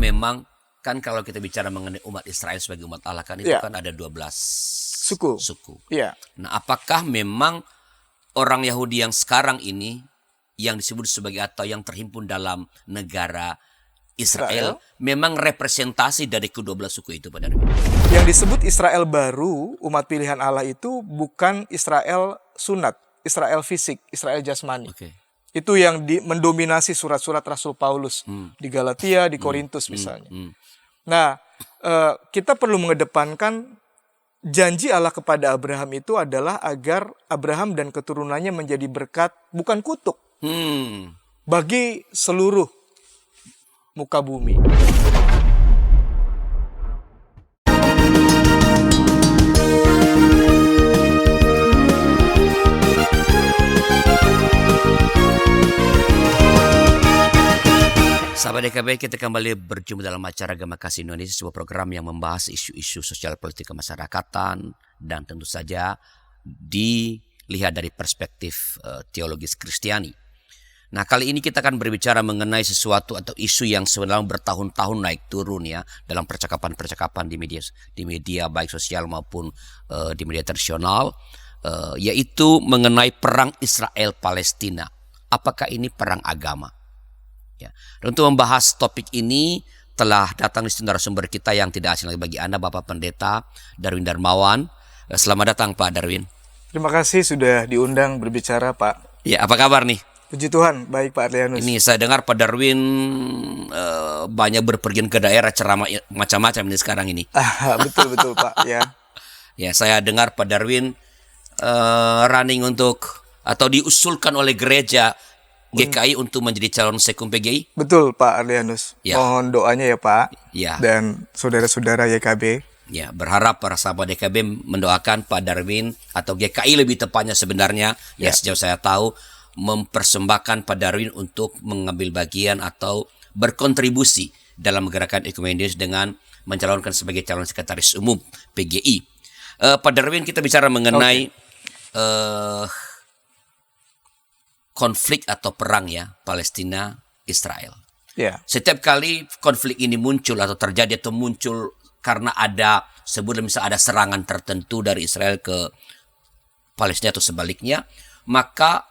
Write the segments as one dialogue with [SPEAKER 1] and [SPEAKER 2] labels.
[SPEAKER 1] memang kan kalau kita bicara mengenai umat Israel sebagai umat Allah kan itu kan ada 12 suku.
[SPEAKER 2] Iya.
[SPEAKER 1] Nah, apakah memang orang Yahudi yang sekarang ini yang disebut sebagai atau yang terhimpun dalam negara Israel memang representasi dari ke-12 suku itu, Pak Darwin?
[SPEAKER 2] Yang disebut Israel baru, umat pilihan Allah itu bukan Israel sunat, Israel fisik, Israel jasmani. Itu yang mendominasi surat-surat Rasul Paulus di Galatia, di Korintus misalnya. Nah, kita perlu mengedepankan janji Allah kepada Abraham itu adalah agar Abraham dan keturunannya menjadi berkat, bukan kutuk, bagi seluruh muka bumi.
[SPEAKER 1] Sahabat DKB, kita kembali berjumpa dalam acara Gema Kasih Indonesia, sebuah program yang membahas isu-isu sosial politik kemasyarakatan dan tentu saja dilihat dari perspektif teologis Kristiani. Nah, kali ini kita akan berbicara mengenai sesuatu atau isu yang sebenarnya bertahun-tahun naik turun ya dalam percakapan-percakapan di media baik sosial maupun di media tradisional, yaitu mengenai perang Israel Palestina. Apakah ini perang agama? Ya. Dan untuk membahas topik ini telah datang di narasumber kita yang tidak asing lagi bagi Anda, Bapak Pendeta Darwin Darmawan. Selamat datang Pak Darwin.
[SPEAKER 2] Terima kasih sudah diundang berbicara Pak.
[SPEAKER 1] Ya, apa kabar nih?
[SPEAKER 2] Puji Tuhan, baik Pak Adrianus.
[SPEAKER 1] Ini saya dengar Pak Darwin banyak berpergian ke daerah ceramah macam-macam ini sekarang ini.
[SPEAKER 2] Betul Pak ya.
[SPEAKER 1] Ya, saya dengar Pak Darwin running untuk atau diusulkan oleh gereja GKI untuk menjadi calon sekum PGI?
[SPEAKER 2] Betul Pak Adrianus. Ya. Mohon doanya ya Pak.
[SPEAKER 1] Ya.
[SPEAKER 2] Dan saudara-saudara YKB.
[SPEAKER 1] Ya, berharap para sahabat YKB mendoakan Pak Darwin atau GKI lebih tepatnya sebenarnya ya sejauh saya tahu mempersembahkan Pak Darwin untuk mengambil bagian atau berkontribusi dalam gerakan ekumenis dengan mencalonkan sebagai calon sekretaris umum PGI. Pak Darwin, kita bicara mengenai konflik atau perang ya Palestina Israel. Setiap kali konflik ini muncul atau terjadi atau muncul karena ada sebelum misalnya ada serangan tertentu dari Israel ke Palestina atau sebaliknya, maka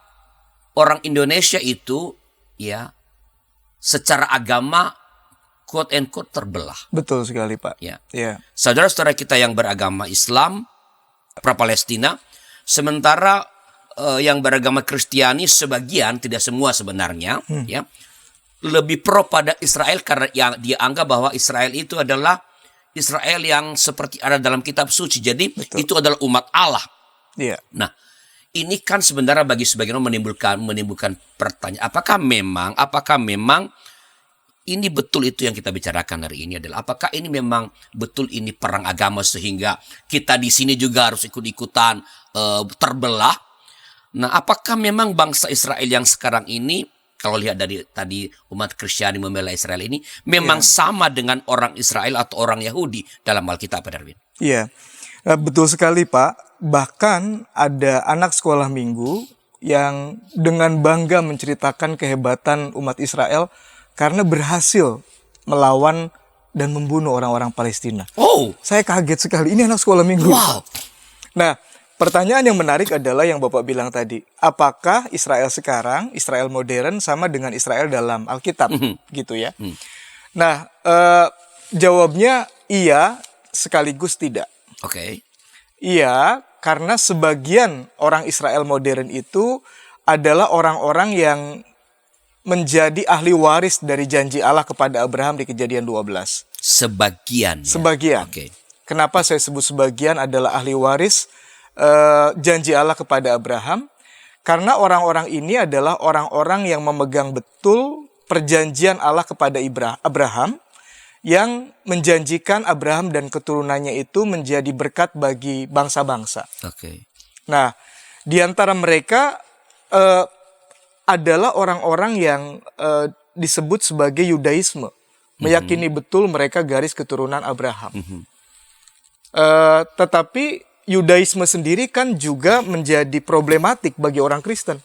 [SPEAKER 1] orang Indonesia itu ya secara agama quote and quote terbelah.
[SPEAKER 2] Betul sekali Pak.
[SPEAKER 1] Ya. Saudara-saudara kita yang beragama Islam pra-Palestina, sementara yang beragama Kristiani sebagian, tidak semua sebenarnya, ya lebih pro pada Israel karena yang dia anggap bahwa Israel itu adalah Israel yang seperti ada dalam kitab suci. Jadi itu adalah umat Allah. Nah, ini kan sebenarnya bagi sebagian orang menimbulkan pertanyaan, apakah memang ini betul itu yang kita bicarakan hari ini adalah apakah ini memang betul ini perang agama sehingga kita di sini juga harus ikut-ikutan terbelah. Nah, apakah memang bangsa Israel yang sekarang ini, kalau lihat dari tadi umat Kristiani membela Israel ini, memang sama dengan orang Israel atau orang Yahudi dalam Alkitab, Pak Darwin?
[SPEAKER 2] Iya, betul sekali Pak. Bahkan ada anak sekolah minggu yang dengan bangga menceritakan kehebatan umat Israel karena berhasil melawan dan membunuh orang-orang Palestina.
[SPEAKER 1] Oh,
[SPEAKER 2] saya kaget sekali. Ini anak sekolah minggu.
[SPEAKER 1] Wow.
[SPEAKER 2] Nah, pertanyaan yang menarik adalah yang Bapak bilang tadi. Apakah Israel sekarang, Israel modern sama dengan Israel dalam Alkitab? Gitu ya. Nah, jawabnya iya sekaligus tidak. Iya, karena sebagian orang Israel modern itu adalah orang-orang yang menjadi ahli waris dari janji Allah kepada Abraham di Kejadian 12.
[SPEAKER 1] Sebagian.
[SPEAKER 2] Kenapa saya sebut sebagian adalah ahli waris janji Allah kepada Abraham? Karena orang-orang ini adalah orang-orang yang memegang betul perjanjian Allah kepada Abraham, yang menjanjikan Abraham dan keturunannya itu menjadi berkat bagi bangsa-bangsa. Nah, di antara mereka adalah orang-orang yang disebut sebagai Yudaisme, meyakini betul mereka garis keturunan Abraham. Tetapi Yudaisme sendiri kan juga menjadi problematik bagi orang Kristen.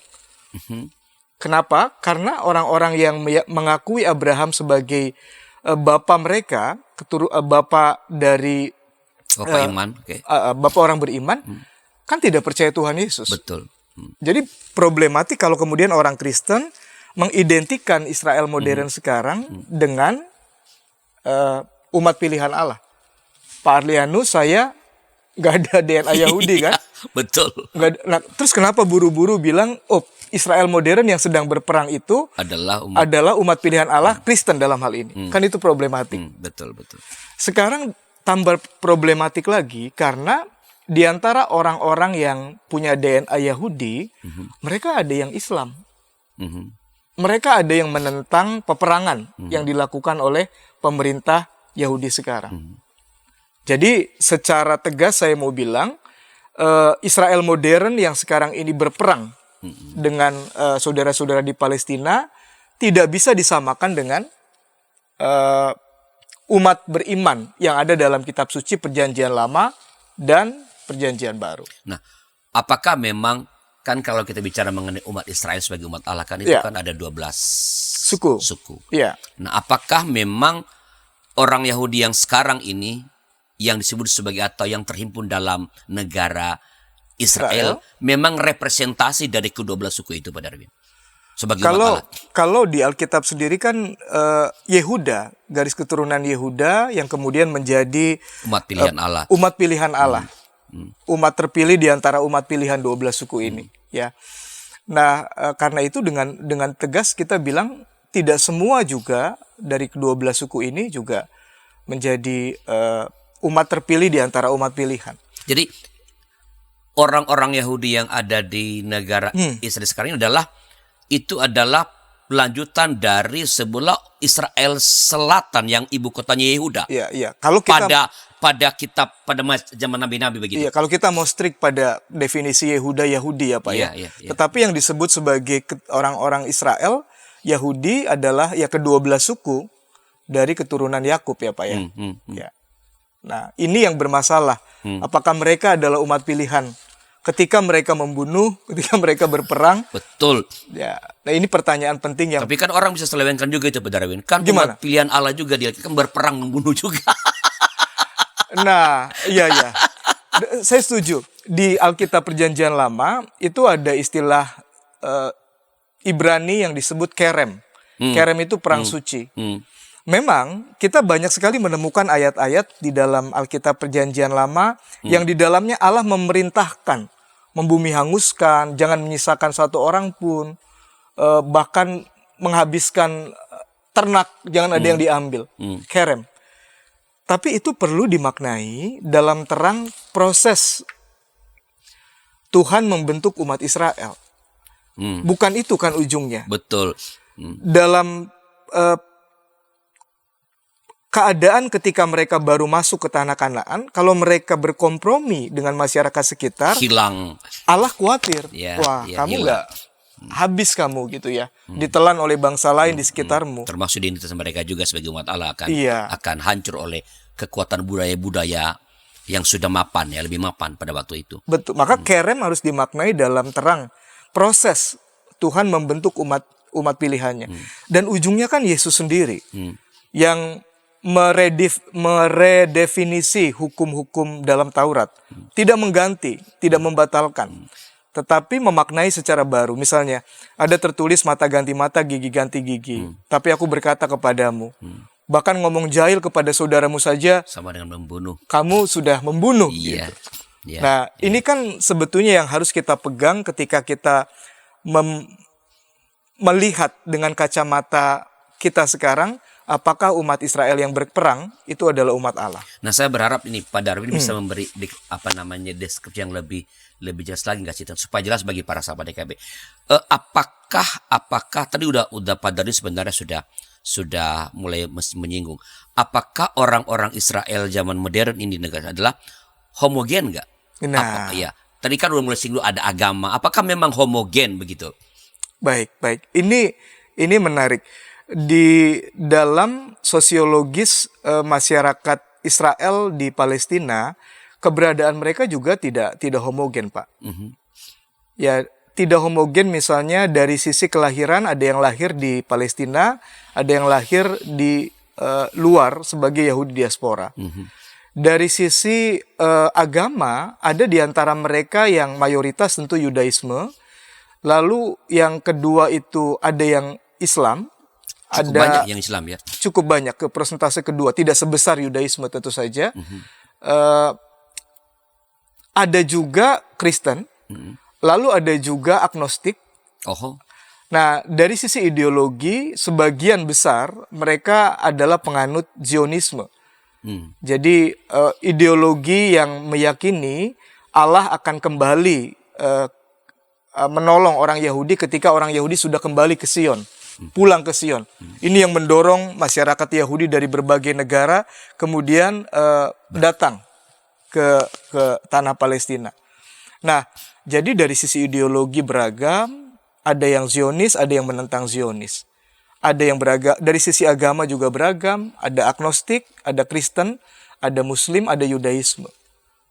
[SPEAKER 2] Kenapa? Karena orang-orang yang mengakui Abraham sebagai bapak mereka, bapak dari
[SPEAKER 1] Bapak iman,
[SPEAKER 2] bapak orang beriman, kan tidak percaya Tuhan Yesus.
[SPEAKER 1] betul.
[SPEAKER 2] Jadi problematik kalau kemudian orang Kristen mengidentikan Israel modern sekarang dengan umat pilihan Allah. Pak Arlianus, saya nggak ada DNA Yahudi kan?
[SPEAKER 1] Betul.
[SPEAKER 2] Nah, terus kenapa buru-buru bilang, oh Israel modern yang sedang berperang itu adalah umat pilihan Allah Kristen dalam hal ini? Kan itu problematik.
[SPEAKER 1] Betul, betul.
[SPEAKER 2] Sekarang tambah problematik lagi karena di antara orang-orang yang punya DNA Yahudi, mereka ada yang Islam. Mereka ada yang menentang peperangan yang dilakukan oleh pemerintah Yahudi sekarang. Jadi secara tegas saya mau bilang, Israel modern yang sekarang ini berperang dengan saudara-saudara di Palestina tidak bisa disamakan dengan umat beriman yang ada dalam kitab suci Perjanjian Lama dan Perjanjian Baru.
[SPEAKER 1] Nah, apakah memang, kan kalau kita bicara mengenai umat Israel sebagai umat Allah, kan itu kan ada 12 suku.
[SPEAKER 2] Iya.
[SPEAKER 1] Nah, apakah memang orang Yahudi yang sekarang ini yang disebut sebagai atau yang terhimpun dalam negara Israel memang representasi dari ke-12 suku itu, Pak Darwin? Sebagai umat Allah.
[SPEAKER 2] Kalau di Alkitab sendiri kan Yehuda, garis keturunan Yehuda yang kemudian menjadi
[SPEAKER 1] umat pilihan Allah.
[SPEAKER 2] Umat pilihan Allah. Umat terpilih di antara umat pilihan 12 suku ini, ya. Nah, karena itu dengan tegas kita bilang tidak semua juga dari ke-12 suku ini juga menjadi umat terpilih di antara umat pilihan.
[SPEAKER 1] Jadi orang-orang Yahudi yang ada di negara Israel sekarang ini adalah lanjutan dari sebelah Israel Selatan yang ibu kotanya Yehuda.
[SPEAKER 2] Iya. Kalau kita
[SPEAKER 1] pada zaman Nabi-Nabi begitu.
[SPEAKER 2] Iya, kalau kita mau strict pada definisi Yehuda Yahudi ya Pak ya. Tetapi yang disebut sebagai orang-orang Israel Yahudi adalah ya ke-12 suku dari keturunan Yakub ya Pak ya. Ya. Nah, ini yang bermasalah. Apakah mereka adalah umat pilihan? Ketika mereka membunuh, ketika mereka berperang.
[SPEAKER 1] Betul.
[SPEAKER 2] Ya, nah ini pertanyaan penting yang.
[SPEAKER 1] Tapi kan orang bisa selewengkan juga itu, Pak Darwin. Kan
[SPEAKER 2] gimana?
[SPEAKER 1] Umat pilihan Allah juga, dia kan berperang membunuh juga.
[SPEAKER 2] Nah, iya. Saya setuju. Di Alkitab Perjanjian Lama itu ada istilah Ibrani yang disebut kerem. Kerem itu perang suci. Memang kita banyak sekali menemukan ayat-ayat di dalam Alkitab Perjanjian Lama yang di dalamnya Allah memerintahkan membumi hanguskan, jangan menyisakan satu orang pun, bahkan menghabiskan ternak, jangan ada yang diambil. Kerem. Tapi itu perlu dimaknai dalam terang proses Tuhan membentuk umat Israel. Bukan itu kan ujungnya.
[SPEAKER 1] Betul.
[SPEAKER 2] Dalam keadaan ketika mereka baru masuk ke tanah Kanaan, kalau mereka berkompromi dengan masyarakat sekitar,
[SPEAKER 1] hilang.
[SPEAKER 2] Allah khawatir. Kamu nggak habis kamu gitu ya, ditelan oleh bangsa lain di sekitarmu.
[SPEAKER 1] Termasuk identitas mereka juga sebagai umat Allah akan hancur oleh kekuatan budaya-budaya yang sudah mapan ya, lebih mapan pada waktu itu.
[SPEAKER 2] Betul. Maka kerem harus dimaknai dalam terang proses Tuhan membentuk umat pilihannya. Dan ujungnya kan Yesus sendiri yang meredefinisi hukum-hukum dalam Taurat. Tidak mengganti, tidak membatalkan. Tetapi memaknai secara baru. Misalnya, ada tertulis mata ganti mata, gigi ganti gigi. Tapi aku berkata kepadamu. Bahkan ngomong jahil kepada saudaramu saja.
[SPEAKER 1] Sama dengan membunuh.
[SPEAKER 2] Kamu sudah membunuh.
[SPEAKER 1] Iya.
[SPEAKER 2] Gitu. Nah, ini kan sebetulnya yang harus kita pegang ketika kita melihat dengan kacamata kita sekarang. Apakah umat Israel yang berperang itu adalah umat Allah?
[SPEAKER 1] Nah, saya berharap ini Pak Darwin bisa memberi deskripsi yang lebih jelas lagi, nggak sih, supaya jelas bagi para sahabat DKB. Apakah tadi udah Pak Darwin sebenarnya sudah mulai menyinggung. Apakah orang-orang Israel zaman modern ini negara adalah homogen nggak?
[SPEAKER 2] Nah,
[SPEAKER 1] tadi kan udah mulai singgung ada agama. Apakah memang homogen begitu?
[SPEAKER 2] Baik. Ini menarik. Di dalam sosiologis masyarakat Israel di Palestina, keberadaan mereka juga tidak homogen, Pak. Ya, tidak homogen misalnya dari sisi kelahiran, ada yang lahir di Palestina, ada yang lahir di luar sebagai Yahudi diaspora. Dari sisi agama, ada di antara mereka yang mayoritas tentu Yudaisme. Lalu yang kedua itu ada yang Islam.
[SPEAKER 1] Cukup
[SPEAKER 2] ada
[SPEAKER 1] banyak yang Islam ya.
[SPEAKER 2] Cukup banyak, ke persentase kedua, tidak sebesar Yudaisme tentu saja. Ada juga Kristen, lalu ada juga agnostik. Nah, dari sisi ideologi, sebagian besar mereka adalah penganut Zionisme. Jadi ideologi yang meyakini Allah akan kembali menolong orang Yahudi ketika orang Yahudi sudah kembali ke Sion, pulang ke Sion. Ini yang mendorong masyarakat Yahudi dari berbagai negara kemudian datang ke tanah Palestina. Nah, jadi dari sisi ideologi beragam. Ada yang Zionis, ada yang menentang Zionis. Ada yang beragam, dari sisi agama juga beragam. Ada agnostik, ada Kristen, ada Muslim, ada Yudaisme.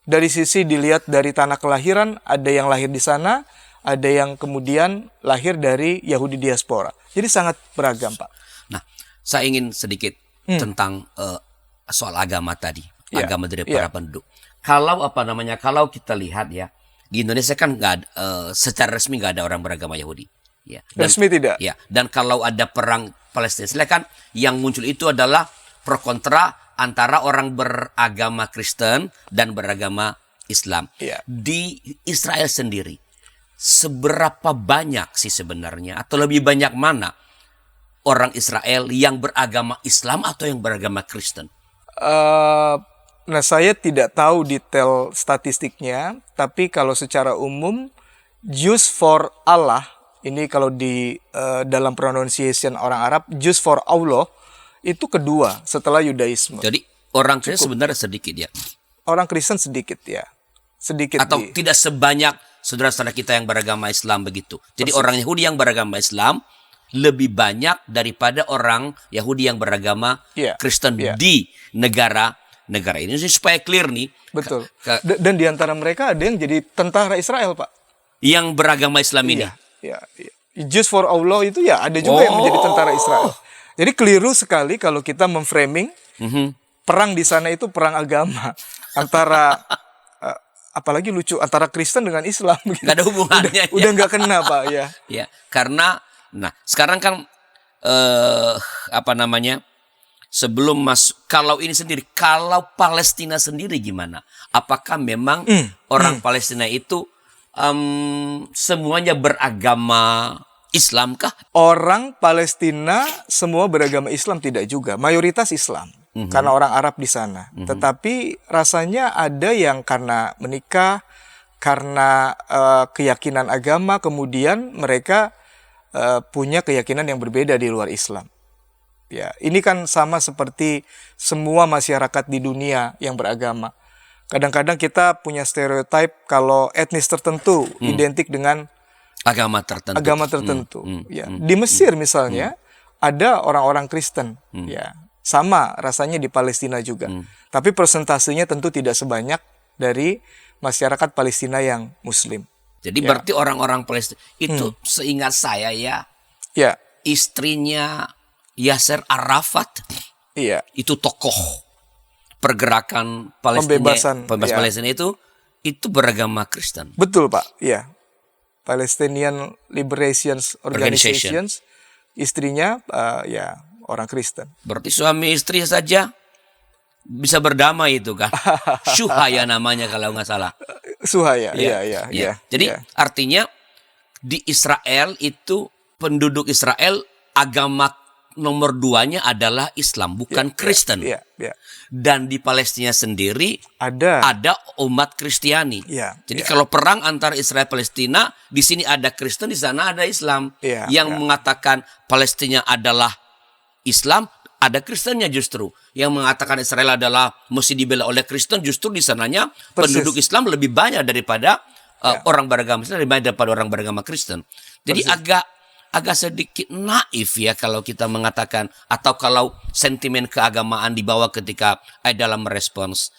[SPEAKER 2] Dari sisi dilihat dari tanah kelahiran, ada yang lahir di sana, ada yang kemudian lahir dari Yahudi diaspora. Jadi sangat beragam, Pak.
[SPEAKER 1] Nah, saya ingin sedikit tentang soal agama tadi, agama dari para penduduk. Kalau kalau kita lihat ya, di Indonesia kan secara resmi nggak ada orang beragama Yahudi. Ya. Dan,
[SPEAKER 2] resmi tidak.
[SPEAKER 1] Ya. Dan kalau ada perang Palestina, silakan yang muncul itu adalah pro kontra antara orang beragama Kristen dan beragama Islam.
[SPEAKER 2] Ya.
[SPEAKER 1] Di Israel sendiri, seberapa banyak sih sebenarnya, atau lebih banyak mana orang Israel yang beragama Islam atau yang beragama Kristen?
[SPEAKER 2] Nah, saya tidak tahu detail statistiknya, tapi kalau secara umum, Jews for Allah, ini kalau di dalam pronunciation orang Arab, Jews for Allah, itu kedua setelah Yudaisme.
[SPEAKER 1] Jadi orang Kristen sebenarnya sedikit ya?
[SPEAKER 2] Orang Kristen sedikit ya. Sedikit.
[SPEAKER 1] Atau tidak sebanyak saudara-saudara kita yang beragama Islam begitu. Jadi orang Yahudi yang beragama Islam lebih banyak daripada orang Yahudi yang beragama Kristen di negara ini, supaya clear nih.
[SPEAKER 2] Betul. Dan di antara mereka ada yang jadi tentara Israel, Pak.
[SPEAKER 1] Yang beragama Islam ini.
[SPEAKER 2] Iya. Jews for Allah itu ya ada juga yang menjadi tentara Israel. Jadi keliru sekali kalau kita memframing perang di sana itu perang agama antara apalagi lucu antara Kristen dengan Islam. Gitu.
[SPEAKER 1] Gak ada hubungannya.
[SPEAKER 2] Udah nggak kena, Pak.
[SPEAKER 1] Ya, karena sekarang kan sebelum kalau ini sendiri, kalau Palestina sendiri gimana? Apakah memang orang Palestina itu semuanya beragama Islam kah?
[SPEAKER 2] Orang Palestina semua beragama Islam tidak juga, mayoritas Islam karena orang Arab di sana. Tetapi rasanya ada yang karena menikah, karena keyakinan agama, kemudian mereka punya keyakinan yang berbeda di luar Islam. Ya, ini kan sama seperti semua masyarakat di dunia yang beragama. Kadang-kadang kita punya stereotip kalau etnis tertentu identik dengan
[SPEAKER 1] agama tertentu.
[SPEAKER 2] Di Mesir misalnya ada orang-orang Kristen. Ya, sama rasanya di Palestina juga. Tapi persentasenya tentu tidak sebanyak dari masyarakat Palestina yang Muslim.
[SPEAKER 1] Jadi berarti orang-orang Palestina itu seingat saya istrinya Yasser Arafat, itu tokoh pergerakan Palestina, pembebasan Palestina itu beragama Kristen.
[SPEAKER 2] Betul, Pak. Iya, Palestinian Liberation Organizations, istrinya orang Kristen.
[SPEAKER 1] Berarti suami istri saja bisa berdamai itu kan? Syuhaya namanya kalau nggak salah.
[SPEAKER 2] Syuhaya, iya.
[SPEAKER 1] Jadi artinya di Israel itu penduduk Israel agama nomor 2-nya adalah Islam, bukan Kristen. Dan di Palestina sendiri ada umat Kristiani. Jadi kalau perang antara Israel dan Palestina, di sini ada Kristen, di sana ada Islam. Yang mengatakan Palestina adalah Islam, ada Kristennya justru. Yang mengatakan Israel adalah mesti dibela oleh Kristen, justru di sananya penduduk Islam lebih banyak daripada orang beragama Islam, lebih banyak daripada orang beragama Kristen. Jadi agak sedikit naif ya kalau kita mengatakan, atau kalau sentimen keagamaan dibawa ketika dalam merespons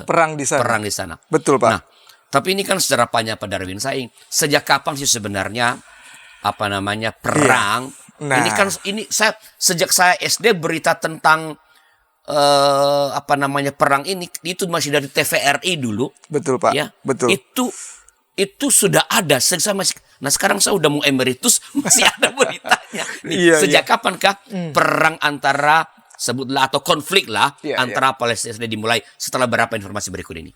[SPEAKER 1] perang di sana.
[SPEAKER 2] Betul, Pak.
[SPEAKER 1] Nah, tapi ini kan sejarah panjang, Pak Darwin. Sejak kapan sih sebenarnya perang
[SPEAKER 2] Nah.
[SPEAKER 1] Ini saya sejak saya SD berita tentang perang ini itu masih dari TVRI dulu.
[SPEAKER 2] Betul, Pak.
[SPEAKER 1] Ya,
[SPEAKER 2] betul. Itu
[SPEAKER 1] sudah ada. Nah sekarang saya udah mau emeritus masih ada beritanya. Sejak kapankah perang antara sebutlah atau konflik lah antara Palestina dan dimulai? Setelah berapa informasi berikut ini?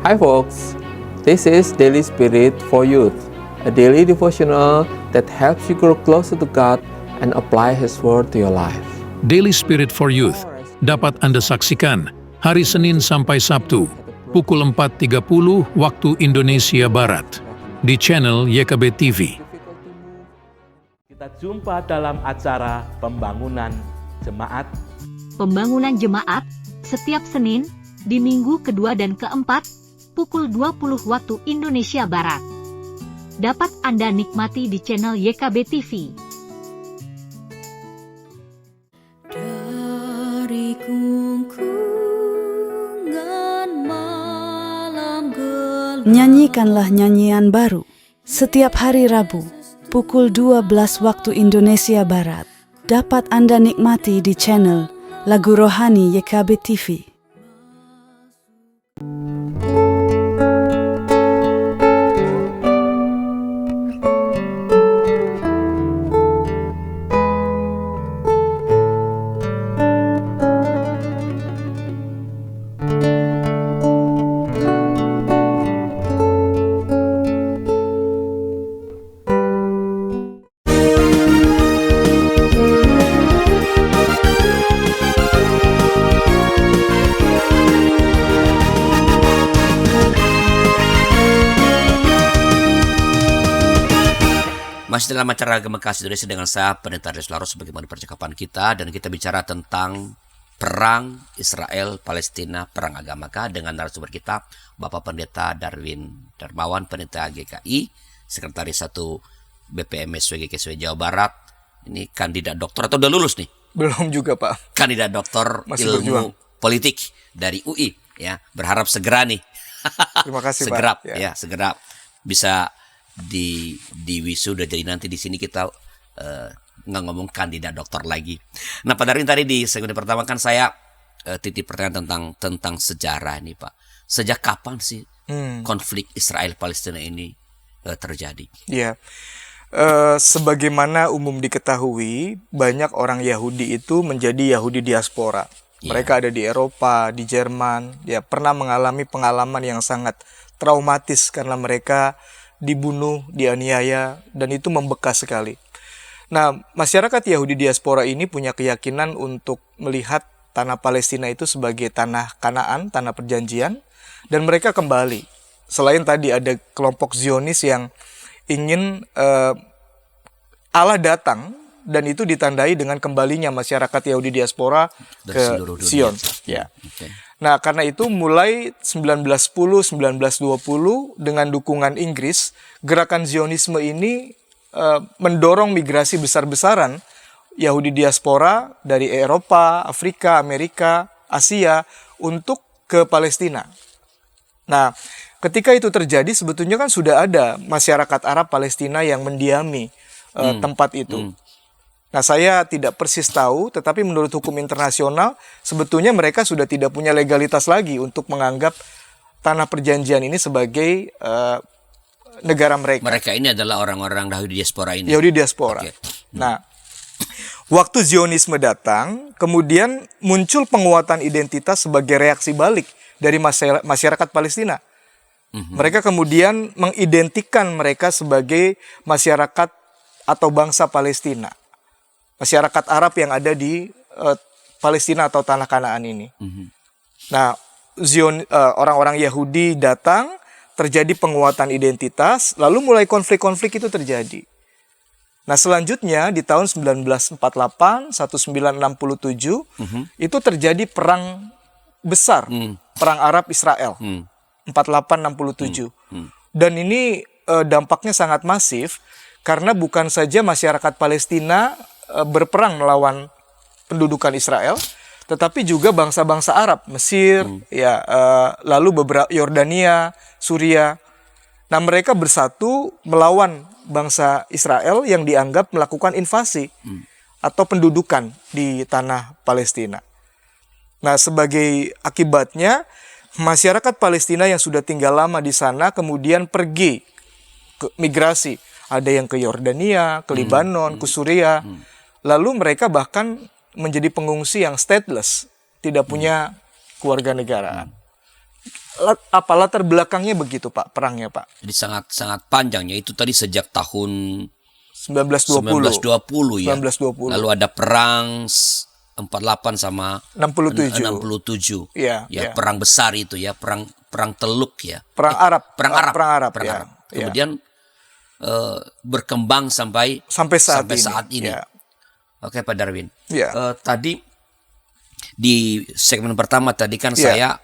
[SPEAKER 3] Hi folks, this is Daily Spirit for Youth, a daily devotional that helps you grow closer to God and apply His Word to your life.
[SPEAKER 4] Daily Spirit for Youth dapat Anda saksikan hari Senin sampai Sabtu pukul 4.30 waktu Indonesia Barat di channel YKB TV.
[SPEAKER 5] Kita jumpa dalam acara Pembangunan Jemaat.
[SPEAKER 6] Pembangunan Jemaat setiap Senin di minggu kedua dan keempat pukul 20 waktu Indonesia Barat. Dapat Anda nikmati di channel YKB TV.
[SPEAKER 7] Dari gungkungan malam gelap.
[SPEAKER 8] Nyanyikanlah nyanyian baru setiap hari Rabu pukul 12 waktu Indonesia Barat. Dapat Anda nikmati di channel Lagu Rohani YKB TV.
[SPEAKER 1] Masih dalam acara Agama Kasih Indonesia dengan saya, Pendeta Darius Larus, bagaimana percakapan kita, dan kita bicara tentang perang Israel Palestina, perang agama kah, dengan narasumber kita Bapak Pendeta Darwin Darmawan, Pendeta GKI, Sekretaris 1 BPMSW GKSW Jawa Barat. Ini kandidat doktor atau udah lulus nih?
[SPEAKER 2] belum juga, Pak.
[SPEAKER 1] Kandidat doktor
[SPEAKER 2] Masih
[SPEAKER 1] ilmu
[SPEAKER 2] berjuang.
[SPEAKER 1] politik dari UI, ya. Berharap segera nih.
[SPEAKER 2] Terima kasih,
[SPEAKER 1] segera,
[SPEAKER 2] Pak.
[SPEAKER 1] ya, segera bisa di wisuda. Jadi nanti di sini kita nggak ngomong kandidat dokter lagi. Nah, Pak Darwin, tadi di segmen pertama kan saya titip pertanyaan tentang sejarah nih, Pak. Sejak kapan sih konflik Israel Palestina ini terjadi?
[SPEAKER 2] Iya. Sebagaimana umum diketahui, banyak orang Yahudi itu menjadi Yahudi diaspora. Mereka ada di Eropa, di Jerman, ya pernah mengalami pengalaman yang sangat traumatis karena mereka dibunuh, dianiaya, dan itu membekas sekali. Nah, masyarakat Yahudi diaspora ini punya keyakinan untuk melihat tanah Palestina itu sebagai tanah Kanaan, tanah perjanjian, dan mereka kembali. Selain tadi ada kelompok Zionis yang ingin Allah datang, dan itu ditandai dengan kembalinya masyarakat Yahudi diaspora ke Sion. Ya.
[SPEAKER 1] Okay.
[SPEAKER 2] Nah, karena itu mulai 1910-1920 dengan dukungan Inggris, gerakan Zionisme ini mendorong migrasi besar-besaran Yahudi diaspora dari Eropa, Afrika, Amerika, Asia untuk ke Palestina. Nah, ketika itu terjadi sebetulnya kan sudah ada masyarakat Arab Palestina yang mendiami tempat itu. Nah, saya tidak persis tahu, tetapi menurut hukum internasional, sebetulnya mereka sudah tidak punya legalitas lagi untuk menganggap tanah perjanjian ini sebagai negara mereka.
[SPEAKER 1] Mereka ini adalah orang-orang Yahudi diaspora ini.
[SPEAKER 2] Yahudi diaspora.
[SPEAKER 1] Okay.
[SPEAKER 2] Nah, waktu Zionisme datang, kemudian muncul penguatan identitas sebagai reaksi balik dari masyarakat Palestina. Mereka kemudian mengidentikan mereka sebagai masyarakat atau bangsa Palestina. Masyarakat Arab yang ada di Palestina atau tanah Kanaan ini. Nah, orang-orang Yahudi datang, terjadi penguatan identitas, lalu mulai konflik-konflik itu terjadi. Nah, selanjutnya di tahun 1948, 1967, itu terjadi perang besar, perang Arab Israel, 48-67. Dan ini dampaknya sangat masif, karena bukan saja masyarakat Palestina berperang melawan pendudukan Israel, tetapi juga bangsa-bangsa Arab, Mesir, ya, lalu beberapa Yordania, Suria. Nah, mereka bersatu melawan bangsa Israel yang dianggap melakukan invasi atau pendudukan di tanah Palestina. Nah, sebagai akibatnya, masyarakat Palestina yang sudah tinggal lama di sana kemudian pergi ke migrasi. Ada yang ke Yordania, ke Libanon, ke Suria. Lalu mereka bahkan menjadi pengungsi yang stateless, tidak punya keluarga negaraan. Apa latar belakangnya begitu, Pak, perangnya, Pak?
[SPEAKER 1] Jadi sangat panjangnya, itu tadi sejak tahun
[SPEAKER 2] 1920
[SPEAKER 1] ya.
[SPEAKER 2] 1920.
[SPEAKER 1] Lalu ada perang 48 sama 67.
[SPEAKER 2] Iya,
[SPEAKER 1] Ya,
[SPEAKER 2] iya.
[SPEAKER 1] perang besar itu ya, perang Teluk ya.
[SPEAKER 2] Perang Arab.
[SPEAKER 1] Perang Arab.
[SPEAKER 2] Ya, ya.
[SPEAKER 1] Kemudian berkembang sampai saat ini.
[SPEAKER 2] Ya.
[SPEAKER 1] Oke, Pak Darwin.
[SPEAKER 2] Ya.
[SPEAKER 1] Tadi di segmen pertama tadi kan saya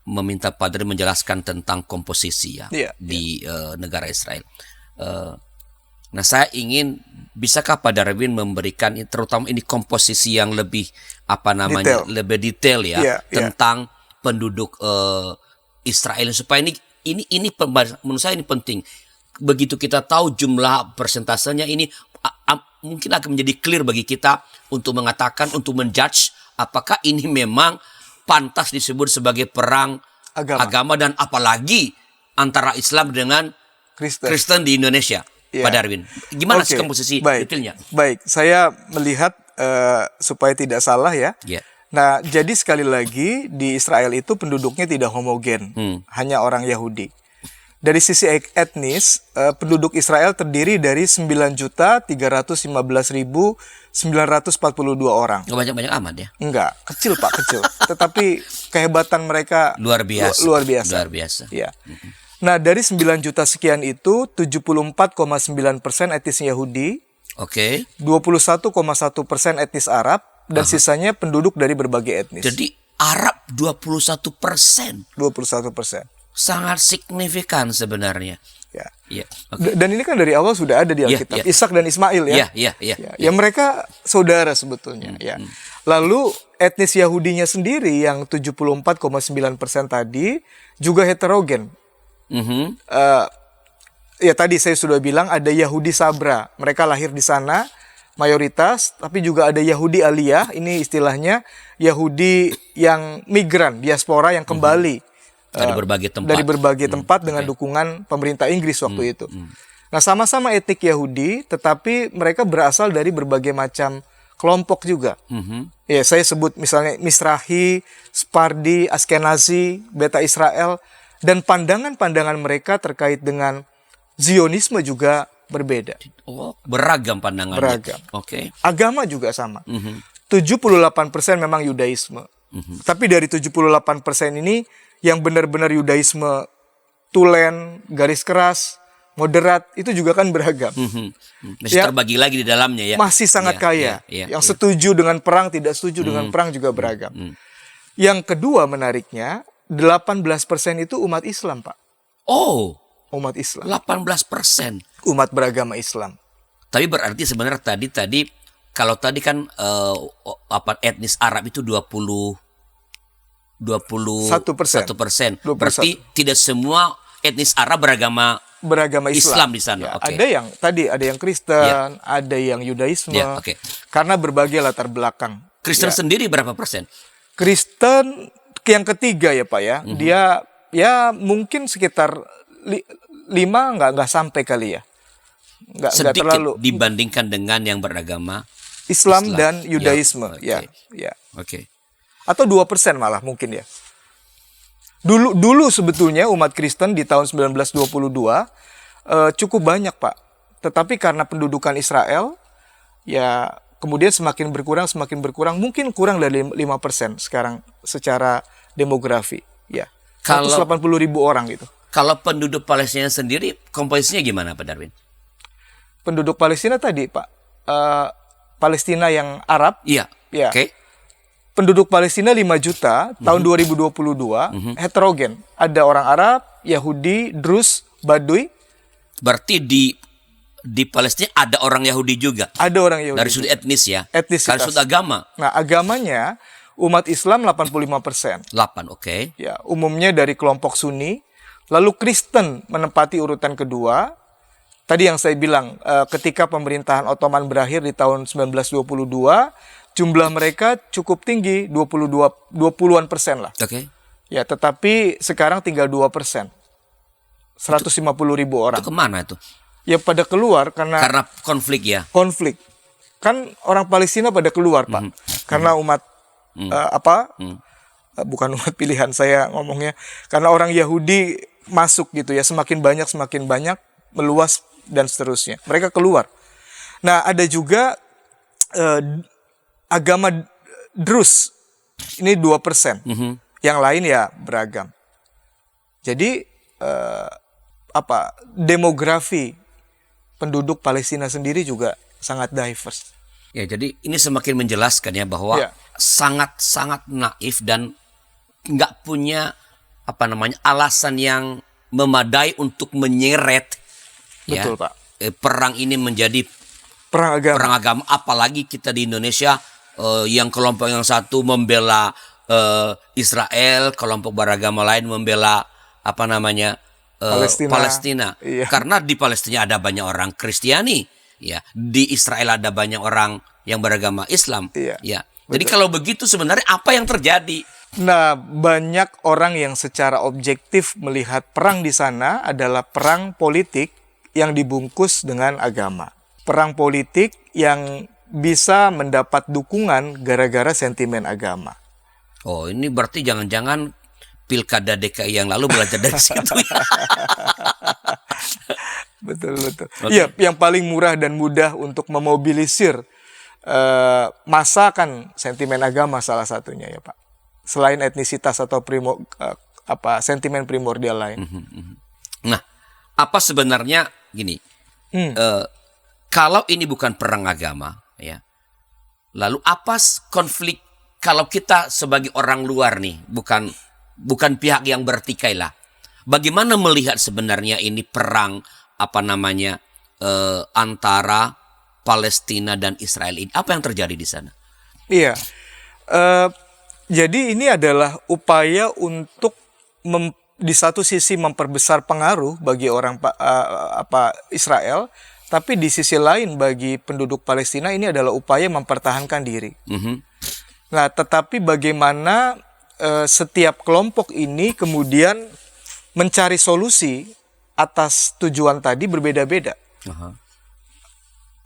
[SPEAKER 1] meminta Pak Darwin menjelaskan tentang komposisi di negara Israel. Nah, saya ingin, bisakah Pak Darwin memberikan terutama ini komposisi yang lebih lebih detail ya, tentang penduduk Israel, supaya ini menurut saya ini penting. Begitu kita tahu jumlah persentasenya ini mungkin akan menjadi clear bagi kita untuk mengatakan, untuk menjudge apakah ini memang pantas disebut sebagai perang agama dan apalagi antara Islam dengan Kristen di Indonesia. Pak Darwin, gimana komposisi detailnya?
[SPEAKER 2] Baik, saya melihat supaya tidak salah ya. Nah, jadi sekali lagi di Israel itu penduduknya tidak homogen, hanya orang Yahudi. Dari sisi etnis, penduduk Israel terdiri dari 9.315.942 orang.
[SPEAKER 1] Banyak-banyak amat ya?
[SPEAKER 2] Enggak, kecil Pak, kecil. Tetapi kehebatan mereka
[SPEAKER 1] luar biasa.
[SPEAKER 2] Luar biasa. Ya. Nah, dari 9 juta sekian itu 74,9% etnis Yahudi, 21,1% etnis Arab, dan sisanya penduduk dari berbagai etnis.
[SPEAKER 1] Jadi Arab 21%.
[SPEAKER 2] 21%.
[SPEAKER 1] Sangat signifikan sebenarnya.
[SPEAKER 2] Ya. Dan ini kan dari awal sudah ada di Alkitab. Ishak dan Ismail ya. Ya, mereka saudara sebetulnya. Ya. Lalu etnis Yahudinya sendiri yang 74,9% tadi juga heterogen. Ya, tadi saya sudah bilang ada Yahudi Sabra, mereka lahir di sana mayoritas, tapi juga ada Yahudi Aliyah, ini istilahnya Yahudi yang migran, diaspora yang kembali
[SPEAKER 1] dari berbagai tempat
[SPEAKER 2] dengan dukungan pemerintah Inggris waktu itu. Nah, sama-sama etnik Yahudi, tetapi mereka berasal dari berbagai macam kelompok juga. Ya, saya sebut misalnya Mizrahi, Sephardi, Askenazi, Beta Israel. Dan pandangan-pandangan mereka terkait dengan Zionisme juga berbeda.
[SPEAKER 1] Beragam pandangannya.
[SPEAKER 2] Beragam. Agama juga sama. 78% memang Yudaisme. Tapi dari 78% ini yang benar-benar Yudaisme tulen, garis keras, moderat, itu juga kan beragam.
[SPEAKER 1] Masih terbagi lagi di dalamnya ya.
[SPEAKER 2] Masih sangat kaya. Yang setuju dengan perang, tidak setuju dengan perang juga beragam. Yang kedua menariknya, 18% itu umat Islam, Pak. Umat Islam.
[SPEAKER 1] 18%.
[SPEAKER 2] Umat beragama Islam.
[SPEAKER 1] Tapi berarti sebenarnya tadi kalau tadi kan etnis Arab itu 21%. Berarti tidak semua etnis Arab beragama Islam di sana.
[SPEAKER 2] Ya, ada yang Kristen, ada yang Yudaisme. Karena berbagai latar belakang.
[SPEAKER 1] Kristen sendiri berapa persen?
[SPEAKER 2] Kristen yang ketiga ya Pak ya, dia ya mungkin sekitar 5 nggak sampai kali ya, nggak terlalu
[SPEAKER 1] dibandingkan dengan yang beragama
[SPEAKER 2] Islam dan Yudaisme ya. Atau 2% malah mungkin ya. Dulu sebetulnya umat Kristen di tahun 1922 cukup banyak Pak, tetapi karena pendudukan Israel ya kemudian semakin berkurang, mungkin kurang dari 5% sekarang secara demografi, ya. 180.000 orang gitu.
[SPEAKER 1] Kalau penduduk Palestina sendiri, komposisinya gimana, Pak Darwin?
[SPEAKER 2] Penduduk Palestina tadi, Pak, Palestina yang Arab, ya. Penduduk Palestina 5 juta tahun 2022, heterogen. Ada orang Arab, Yahudi, Drus, Baduy.
[SPEAKER 1] Berarti di di Palestina ada orang Yahudi juga.
[SPEAKER 2] Ada orang Yahudi.
[SPEAKER 1] Dari sudut etnis ya.
[SPEAKER 2] Etnisitas.
[SPEAKER 1] Dari sudut agama.
[SPEAKER 2] Nah, agamanya umat Islam 85%.
[SPEAKER 1] 8, oke.
[SPEAKER 2] Ya, umumnya dari kelompok Sunni. Lalu Kristen menempati urutan kedua. Tadi yang saya bilang, ketika pemerintahan Ottoman berakhir di tahun 1922, jumlah mereka cukup tinggi, 20-an persen lah.
[SPEAKER 1] Oke.
[SPEAKER 2] Ya, tetapi sekarang tinggal 2%. 150.000 orang.
[SPEAKER 1] Itu kemana itu?
[SPEAKER 2] Ya pada keluar karena
[SPEAKER 1] Konflik ya.
[SPEAKER 2] konflik. Kan orang Palestina pada keluar, Pak. Karena umat bukan umat pilihan saya ngomongnya, karena orang Yahudi masuk gitu ya, semakin banyak meluas dan seterusnya. Mereka keluar. Nah, ada juga agama Druze. Ini 2%. Yang lain ya beragam. Jadi demografi penduduk Palestina sendiri juga sangat diverse.
[SPEAKER 1] Ya, jadi ini semakin menjelaskan ya bahwa sangat-sangat naif dan nggak punya alasan yang memadai untuk menyeret
[SPEAKER 2] Betul, Pak.
[SPEAKER 1] Perang ini menjadi
[SPEAKER 2] Perang
[SPEAKER 1] agama. Apalagi kita di Indonesia yang kelompok yang satu membela Israel, kelompok beragama lain membela Palestina.
[SPEAKER 2] Iya.
[SPEAKER 1] Karena di Palestina ada banyak orang Kristiani, ya. Di Israel ada banyak orang yang beragama Islam,
[SPEAKER 2] Iya.
[SPEAKER 1] ya. Jadi kalau begitu sebenarnya apa yang terjadi?
[SPEAKER 2] Nah, banyak orang yang secara objektif melihat perang di sana adalah perang politik yang dibungkus dengan agama. Perang politik yang bisa mendapat dukungan gara-gara sentimen agama.
[SPEAKER 1] Oh, ini berarti jangan-jangan Pilkada DKI yang lalu belajar dari situ ya.
[SPEAKER 2] Betul.
[SPEAKER 1] Okay.
[SPEAKER 2] Iya, yang paling murah dan mudah untuk memobilisir massa kan sentimen agama salah satunya ya, Pak. Selain etnisitas atau sentimen primordial lain.
[SPEAKER 1] Nah, apa sebenarnya gini? Kalau ini bukan perang agama, ya. Lalu apa konflik kalau kita sebagai orang luar nih, bukan pihak yang bertikai lah. Bagaimana melihat sebenarnya ini perang antara Palestina dan Israel ini? Apa yang terjadi di sana?
[SPEAKER 2] Iya. Jadi ini adalah upaya untuk di satu sisi memperbesar pengaruh bagi orang Israel, tapi di sisi lain bagi penduduk Palestina ini adalah upaya mempertahankan diri. Nah, tetapi bagaimana setiap kelompok ini kemudian mencari solusi atas tujuan tadi berbeda-beda.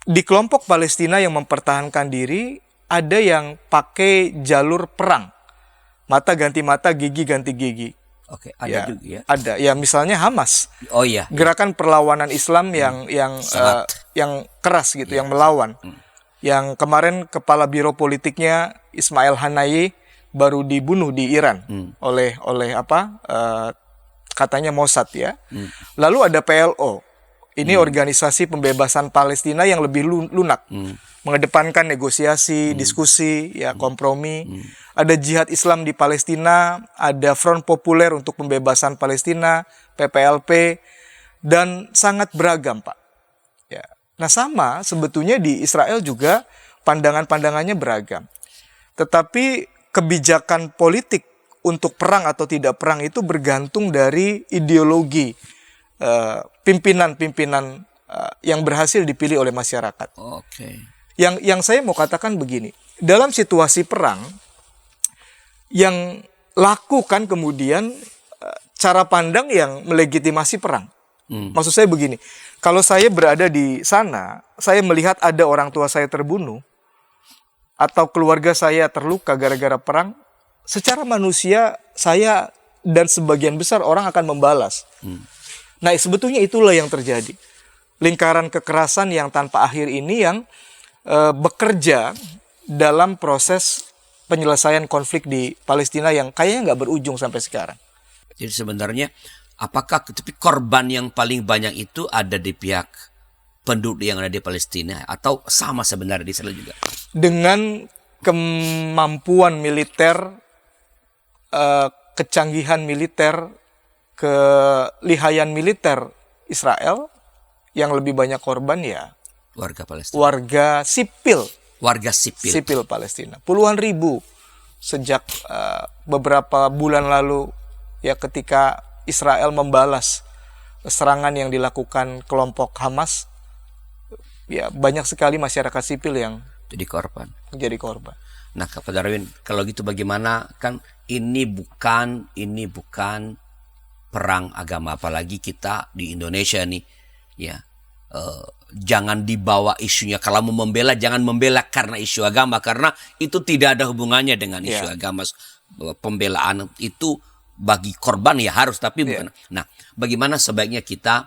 [SPEAKER 2] Di kelompok Palestina yang mempertahankan diri, ada yang pakai jalur perang. Mata ganti mata, gigi ganti gigi.
[SPEAKER 1] Oke, ada juga ya.
[SPEAKER 2] Ada. Ya, misalnya Hamas.
[SPEAKER 1] Oh iya.
[SPEAKER 2] Gerakan perlawanan Islam yang keras gitu, yang melawan. Yang kemarin kepala biro politiknya Ismail Haniyeh baru dibunuh di Iran oleh katanya Mossad ya. Lalu ada PLO. Ini organisasi pembebasan Palestina yang lebih lunak, mengedepankan negosiasi, diskusi, ya kompromi. Ada Jihad Islam di Palestina, ada Front Populer untuk Pembebasan Palestina, PPLP, dan sangat beragam, Pak. Ya. Nah, sama sebetulnya di Israel juga pandangan-pandangannya beragam. Tetapi kebijakan politik untuk perang atau tidak perang itu bergantung dari ideologi pimpinan-pimpinan yang berhasil dipilih oleh masyarakat.
[SPEAKER 1] Oke.
[SPEAKER 2] Yang saya mau katakan begini, dalam situasi perang yang laku kan kemudian cara pandang yang melegitimasi perang. Maksud saya begini, kalau saya berada di sana, saya melihat ada orang tua saya terbunuh atau keluarga saya terluka gara-gara perang, secara manusia saya dan sebagian besar orang akan membalas. Nah, sebetulnya itulah yang terjadi. Lingkaran kekerasan yang tanpa akhir ini yang bekerja dalam proses penyelesaian konflik di Palestina yang kayaknya nggak berujung sampai sekarang.
[SPEAKER 1] Jadi sebenarnya apakah korban yang paling banyak itu ada di pihak penduduk yang ada di Palestina atau sama sebenarnya di Israel juga? Dengan
[SPEAKER 2] kemampuan militer, kecanggihan militer, kelihayan militer Israel, yang lebih banyak korban ya
[SPEAKER 1] Warga Palestina.
[SPEAKER 2] warga sipil Palestina. Puluhan ribu sejak beberapa bulan lalu ya, ketika Israel membalas serangan yang dilakukan kelompok Hamas, ya banyak sekali masyarakat sipil yang
[SPEAKER 1] Jadi korban.
[SPEAKER 2] menjadi korban.
[SPEAKER 1] Nah, Pak Darwin, kalau gitu bagaimana? Kan ini bukan perang agama, apalagi kita di Indonesia nih, ya. Jangan dibawa isunya, kalau mau membela jangan membela karena isu agama, karena itu tidak ada hubungannya dengan isu agama. Pembelaan itu bagi korban ya harus, tapi bukan. Nah, bagaimana sebaiknya kita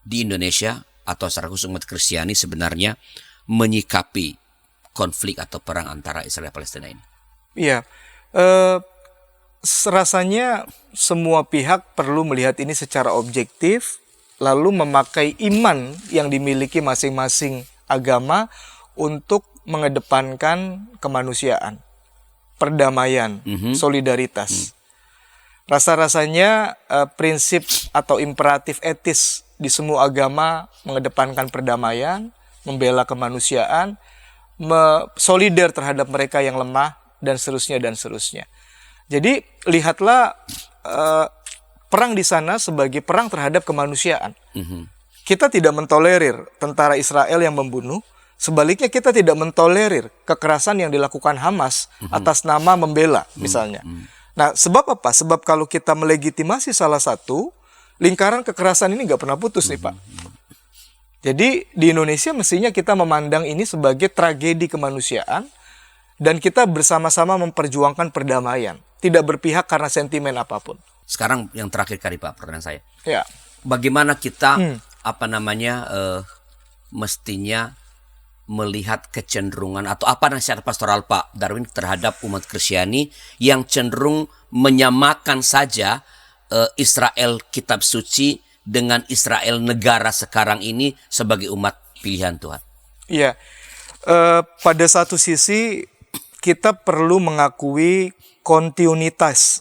[SPEAKER 1] di Indonesia atau secara khusus umat Kristiani sebenarnya menyikapi konflik atau perang antara Israel dan Palestina ini?
[SPEAKER 2] Iya, rasanya semua pihak perlu melihat ini secara objektif, lalu memakai iman yang dimiliki masing-masing agama untuk mengedepankan kemanusiaan, perdamaian, solidaritas. Rasa-rasanya prinsip atau imperatif etis di semua agama mengedepankan perdamaian, membela kemanusiaan, solidar terhadap mereka yang lemah, dan seterusnya dan seterusnya. Jadi lihatlah perang di sana sebagai perang terhadap kemanusiaan. Kita tidak mentolerir tentara Israel yang membunuh, sebaliknya kita tidak mentolerir kekerasan yang dilakukan Hamas atas nama membela misalnya. Nah, sebab apa? Sebab kalau kita melegitimasi salah satu, lingkaran kekerasan ini nggak pernah putus nih Pak. Jadi di Indonesia mestinya kita memandang ini sebagai tragedi kemanusiaan, dan kita bersama-sama memperjuangkan perdamaian, tidak berpihak karena sentimen apapun.
[SPEAKER 1] Sekarang yang terakhir kali Pak, pertanyaan saya.
[SPEAKER 2] Ya.
[SPEAKER 1] Bagaimana kita mestinya melihat kecenderungan atau apa nasihat pastoral Pak Darwin terhadap umat Kristiani yang cenderung menyamakan saja Israel kitab suci dengan Israel negara sekarang ini sebagai umat pilihan Tuhan?
[SPEAKER 2] Iya, pada satu sisi kita perlu mengakui kontinuitas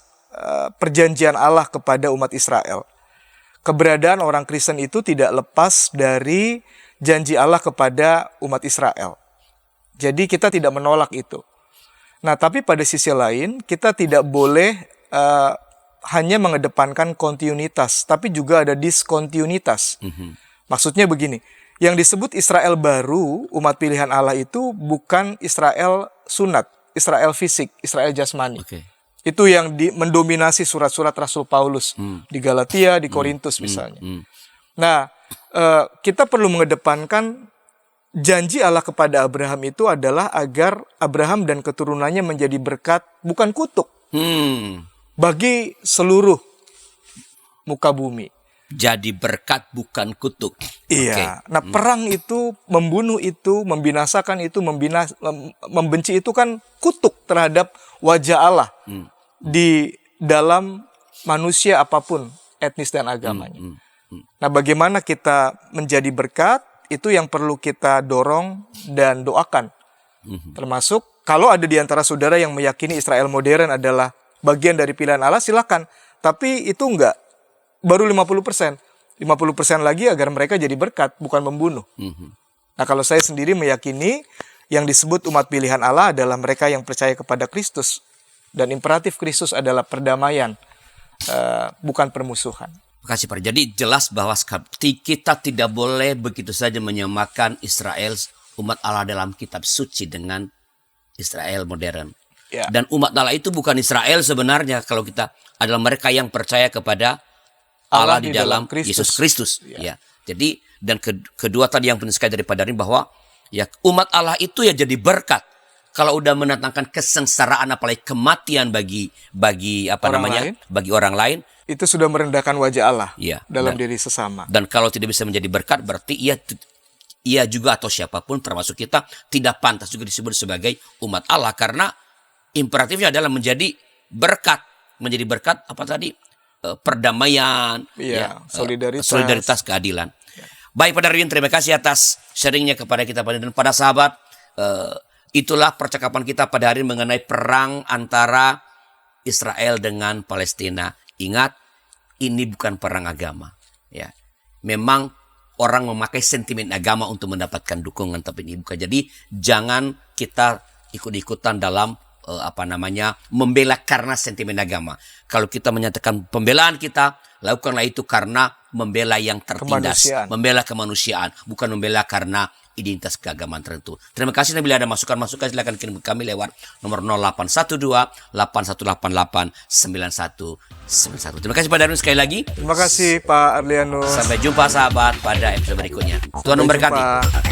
[SPEAKER 2] perjanjian Allah kepada umat Israel. Keberadaan orang Kristen itu tidak lepas dari janji Allah kepada umat Israel. Jadi kita tidak menolak itu. Nah, tapi pada sisi lain kita tidak boleh hanya mengedepankan kontinuitas, tapi juga ada diskontinuitas. Maksudnya begini, yang disebut Israel baru, umat pilihan Allah itu bukan Israel sunat, Israel fisik, Israel jasmani. Itu yang mendominasi surat-surat Rasul Paulus di Galatia, di Korintus misalnya. Nah, kita perlu mengedepankan janji Allah kepada Abraham itu adalah agar Abraham dan keturunannya menjadi berkat, bukan kutuk, bagi seluruh muka bumi.
[SPEAKER 1] Jadi berkat bukan kutuk.
[SPEAKER 2] Iya. Nah, perang itu, membunuh itu, membinasakan itu, membenci itu kan kutuk terhadap wajah Allah di dalam manusia apapun etnis dan agamanya. Nah, bagaimana kita menjadi berkat, itu yang perlu kita dorong dan doakan. Termasuk kalau ada di antara saudara yang meyakini Israel modern adalah bagian dari pilihan Allah, silakan. Tapi itu enggak. Baru 50%. 50% lagi agar mereka jadi berkat, bukan membunuh. Nah, kalau saya sendiri meyakini yang disebut umat pilihan Allah adalah mereka yang percaya kepada Kristus. Dan imperatif Kristus adalah perdamaian, bukan permusuhan.
[SPEAKER 1] Terima kasih Pak. Jadi jelas bahwa kita tidak boleh begitu saja menyamakan Israel, umat Allah dalam kitab suci, dengan Israel modern.
[SPEAKER 2] Ya.
[SPEAKER 1] Dan umat Allah itu bukan Israel sebenarnya, kalau kita adalah mereka yang percaya kepada Allah di dalam Yesus Kristus. Ya. Jadi dan kedua tadi yang penting sekali dari Pak Darwin bahwa ya umat Allah itu ya jadi berkat. Kalau udah mendatangkan kesengsaraan apalagi kematian bagi bagi orang lain,
[SPEAKER 2] itu sudah merendahkan wajah Allah dalam diri sesama.
[SPEAKER 1] Dan kalau tidak bisa menjadi berkat, berarti ia juga atau siapapun termasuk kita tidak pantas juga disebut sebagai umat Allah, karena imperatifnya adalah menjadi berkat. Menjadi berkat apa tadi? Perdamaian, solidaritas, keadilan. Baik Pak Darwin, terima kasih atas sharingnya kepada kita dan pada sahabat. Itulah percakapan kita pada hari ini mengenai perang antara Israel dengan Palestina. Ingat, ini bukan perang agama. Ya, memang orang memakai sentimen agama untuk mendapatkan dukungan, tapi ini bukan. Jadi jangan kita ikut-ikutan dalam membela karena sentimen agama. Kalau kita menyatakan pembelaan kita, lakukanlah itu karena membela yang tertindas, membela kemanusiaan, bukan membela karena identitas keagamaan tertentu. Terima kasih. Bila ada masukan-masukan silakan kirim ke kami lewat nomor 0812 8188 9191. Terima kasih Pak Darwin sekali lagi.
[SPEAKER 2] Terima kasih Pak Arlianus.
[SPEAKER 1] Sampai jumpa sahabat pada episode berikutnya. Tuhan memberkati.